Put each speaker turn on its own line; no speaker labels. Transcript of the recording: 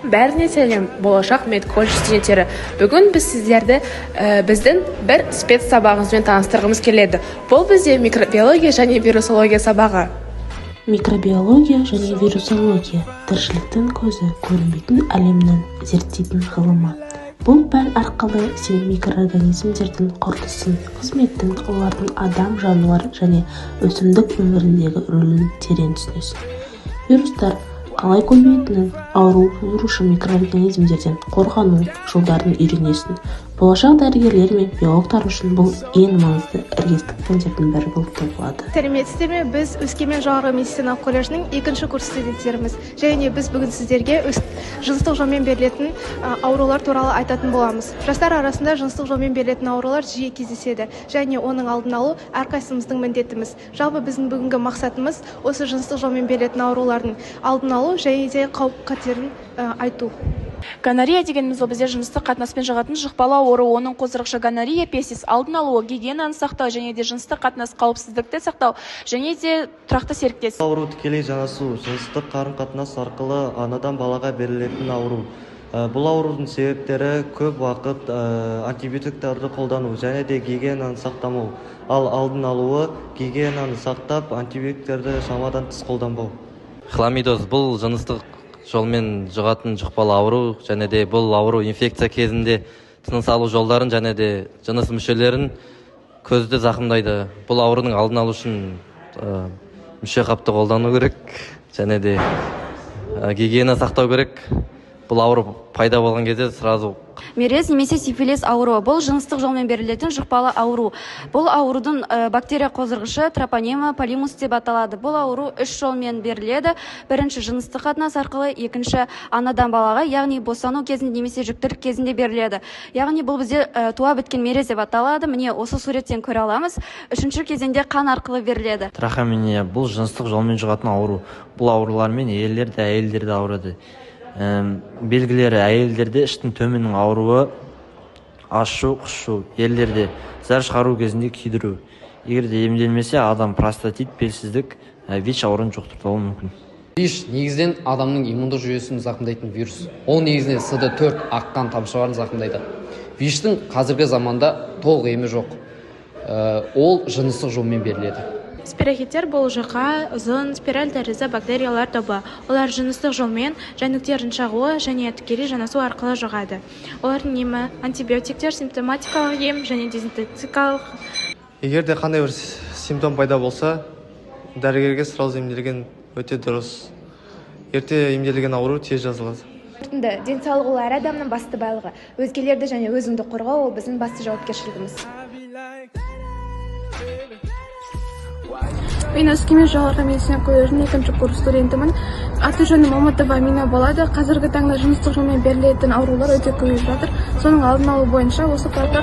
Бәріне сәлем, болашақ медколледж студенттері. Бүгін біз сіздерді біздің бір спец сабағымызбен таныстырғымыз келеді. Бұл бізде микробиология және вирусология сабағы.
Микробиология және вирусология – тіршіліктің көзі, көрінбейтін әлемнің зерттейтін ғылымы. Бұл пән арқылы сен микроорганизмдердің құрылысын, қызметін, олардың адам, жануар және өсімдік өміріндегі рөлін терең түсінесің. Вирустар қалай көбейетінін, ауру тудырушы микроорганизмдерден қорғану жолдарын үйренесің. Болашақ дәрігерлер мен биологтар үшін бұл ең маңызды іргестік пәндердің бірі болып табылады.
Сәлеметсіздер ме? Біз Өскемен жоғары медициналық колледжінің 2-ші курс студенттеріміз. Және біз бүгін сіздерге жыныстық жолмен берілетін аурулар туралы айтатын боламыз. Жастар арасында жыныстық жолмен берілетін аурулар жиі кездеседі. Және оның алдын алу әрқайсымыздың міндетіміз. Жалпы біздің бүгінгі мақсатымыз осы жыныстық жолмен берілетін аурулардың алдын алу және де қауіп-қатерін айту.
Гонорея дегеніміз ол бізде жыныстық қатынаспен жұғатын жұқпалы ауру, оның қоздырғышы гонорея пестис алдын алу, гигиенаны сақтау және де жыныстық қатынас қауіпсіздікті сақтау және де тұрақты серіктес.
Ауру тікелей жанасу, жыныстық қарым-қатынас арқылы анадан балаға берілетін ауру. Бұл аурудың себептері көп уақыт антибиотиктерді қолдану және де гигиенаны сақтамау. Ал алдын алуы гигиенаны сақтап, антибиотиктерді шамадан тыс қолданбау.
Хламидоз бұл жыныстық жолмен жұғатын жұқпалы ауру, және де бұл ауру инфекция кезінде тыныс алу жолдарын және де жыныс мүшелерін көзді зақымдайды. Бұл аурудың алдын алу үшін мүше қапты қолдану керек және де гигиена сақтау керек. Бұл ауру пайда болған кезде сразу
мерез немесе сифилис ауруы. Бұл жыныстық жолмен берілетін жұқпалы ауру. Бұл аурудың бактерия қоздырғышы тропонема полимус деп аталады. Бұл ауру 3 жолмен беріледі. Бірінші жыныстық қатынас арқылы, екінші анадан балаға, яғни босану кезінде немесе жүктілік кезінде беріледі. Яғни бұл бізде туа біткен мерез деп аталады. Міне осы суреттен көре аламыз. Үшінші кезеңде қан арқылы беріледі.
Трахомения бұл жыныстық жолмен жұғатын ауру. Бұл аурулармен ерлер де әйелдер де ауырады. Белгілері: әйелдерде іштің төменнің ауруы, ашу, құшу, ерлерде зар шығару кезінде күйдіру. Егер де емделмесе, адам простатит, белсіздік, ВИЧ ауруын жұқтыртуы мүмкін.
ВИЧ негізден адамның иммундық жүйесін зақымдайтын вирус. Ол негізінен СД4 аққан тамшыларын зақымдайды. ВИЧтің қазіргі заманда толық емі жоқ. Ол жыныстық жолмен беріледі.
Спирохиттер бұл жұқа, ұзын, спираль тәрізді бактериялар тобы. Олар жыныстық жолмен жәндіктердің шағуы және тікелей жанасу арқылы жұғады. Олардың емі антибиотиктер, симптоматикалық ем және дезинфекциялық.
Егер де қандай бір симптом пайда болса, дәрігерге сразу емделген өте дұрыс. Ерте емделген ауру тез жазылады.
Денсаулығы ол әр адамның басты байлығы. Өзгелерді және өзіңді қорғау ол біздің басты жауапкершілігіміз.
Мен Өскемен жоғары медицина колледжінің 2-ші курс студентімін. Аты-жөнім Маматова Амина болады. Қазіргі таңда жыныстық жолмен берілетін аурулар өте көбейіп жатыр. Соның алдын алу бойынша осы проектта